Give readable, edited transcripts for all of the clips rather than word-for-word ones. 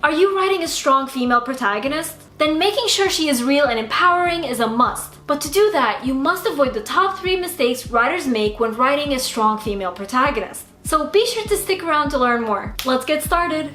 Are you writing a strong female protagonist? Then making sure she is real and empowering is a must. But to do that, you must avoid the top 3 mistakes writers make when writing a strong female protagonist. So be sure to stick around to learn more. Let's get started!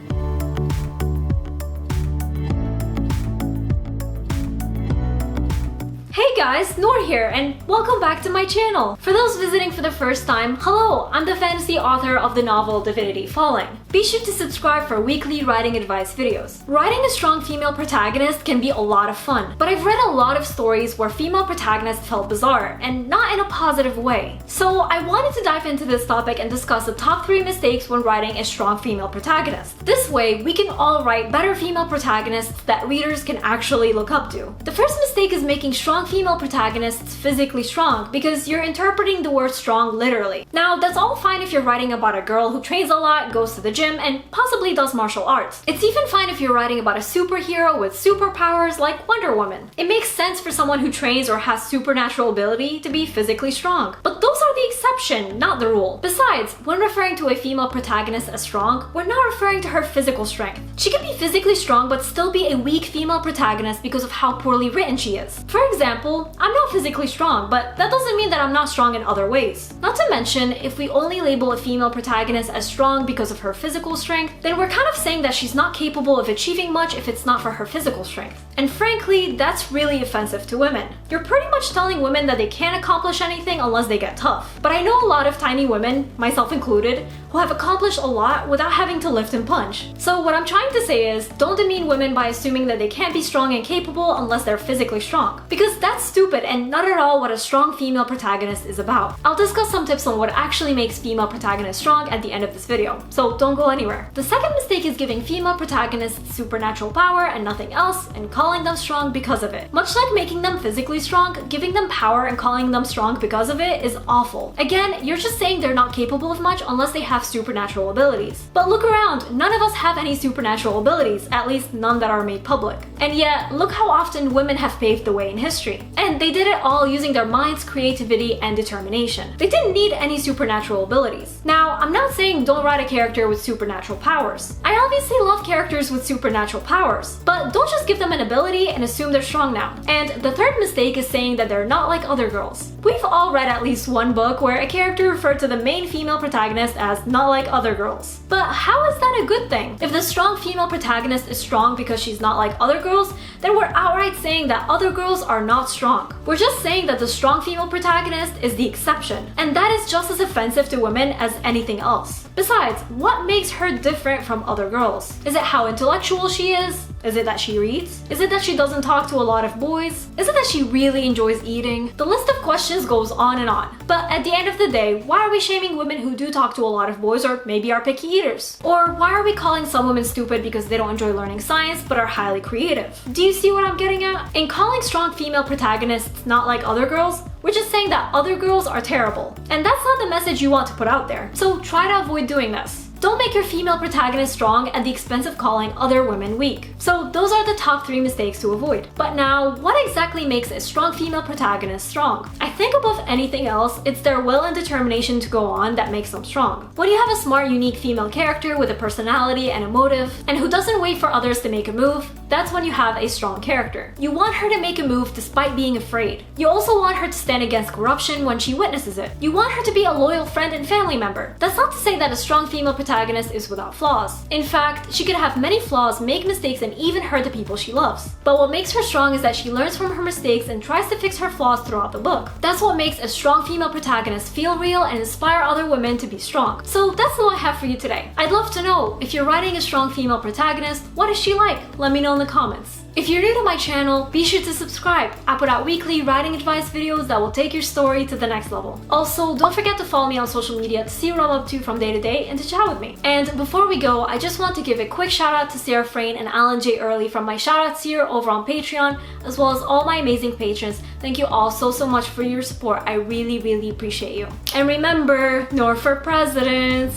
Hey guys, Nour here, and welcome back to my channel. For those visiting for the first time, hello, I'm the fantasy author of the novel Divinity Falling. Be sure to subscribe for weekly writing advice videos. Writing a strong female protagonist can be a lot of fun, but I've read a lot of stories where female protagonists felt bizarre, and not in a positive way. So I wanted to dive into this topic and discuss the top 3 mistakes when writing a strong female protagonist. This way, we can all write better female protagonists that readers can actually look up to. The first mistake is making strong female protagonists physically strong, because you're interpreting the word strong literally. Now, that's all fine if you're writing about a girl who trains a lot, goes to the gym, and possibly does martial arts. It's even fine if you're writing about a superhero with superpowers like Wonder Woman. It makes sense for someone who trains or has supernatural ability to be physically strong. But those are the exception, not the rule. Besides, when referring to a female protagonist as strong, we're not referring to her physical strength. She can be physically strong but still be a weak female protagonist because of how poorly written she is. For example, I'm not physically strong, but that doesn't mean that I'm not strong in other ways. Not to mention, if we only label a female protagonist as strong because of her physical strength, then we're kind of saying that she's not capable of achieving much if it's not for her physical strength. And frankly, that's really offensive to women. You're pretty much telling women that they can't accomplish anything unless they get tough. But I know a lot of tiny women, myself included, who have accomplished a lot without having to lift and punch. So what I'm trying to say is, don't demean women by assuming that they can't be strong and capable unless they're physically strong. Because that's stupid and not at all what a strong female protagonist is about. I'll discuss some tips on what actually makes female protagonists strong at the end of this video, so don't go anywhere. The second mistake is giving female protagonists supernatural power and nothing else, and calling them strong because of it. Much like making them physically strong, giving them power and calling them strong because of it is awful. Again, you're just saying they're not capable of much unless they have supernatural abilities. But look around, none of us have any supernatural abilities, at least none that are made public. And yet, look how often women have paved the way in history. And they did it all using their minds, creativity, and determination. They didn't need any supernatural abilities. Now, I'm not saying don't write a character with supernatural powers. I obviously love characters with supernatural powers, but don't just give them an ability and assume they're strong now. And the third mistake is saying that they're not like other girls. We've all read at least one book where a character referred to the main female protagonist as not like other girls. But how is that a good thing? If the strong female protagonist is strong because she's not like other girls, then we're outright saying that other girls are not strong. We're just saying that the strong female protagonist is the exception, and that is just as offensive to women as anything else. Besides, what makes her different from other girls? Is it how intellectual she is? Is it that she reads? Is it that she doesn't talk to a lot of boys? Is it that she really enjoys eating? The list of questions goes on and on. But at the end of the day, why are we shaming women who do talk to a lot of boys or maybe are picky eaters? Or why are we calling some women stupid because they don't enjoy learning science but are highly creative? Do you see what I'm getting at? In calling strong female protagonists not like other girls, we're just saying that other girls are terrible. And that's not the message you want to put out there. So try to avoid doing this. Don't make your female protagonist strong at the expense of calling other women weak. So those are the top 3 mistakes to avoid. But now, what exactly makes a strong female protagonist strong? I think above anything else, it's their will and determination to go on that makes them strong. When you have a smart, unique female character with a personality and a motive, and who doesn't wait for others to make a move, that's when you have a strong character. You want her to make a move despite being afraid. You also want her to stand against corruption when she witnesses it. You want her to be a loyal friend and family member. That's not to say that a strong female protagonist is without flaws. In fact, she could have many flaws, make mistakes, and even hurt the people she loves. But what makes her strong is that she learns from her mistakes and tries to fix her flaws throughout the book. That's what makes a strong female protagonist feel real and inspire other women to be strong. So that's all I have for you today. I'd love to know, if you're writing a strong female protagonist, what is she like? Let me know in the comments. If you're new to my channel, be sure to subscribe. I put out weekly writing advice videos that will take your story to the next level. Also, don't forget to follow me on social media to see what I'm up to from day to day and to chat with me. And before we go, I just want to give a quick shout out to Sarah Frayne and Alan J. Early from my shout out tier over on Patreon, as well as all my amazing patrons. Thank you all so much for your support. I really appreciate you. And remember, Nour for president!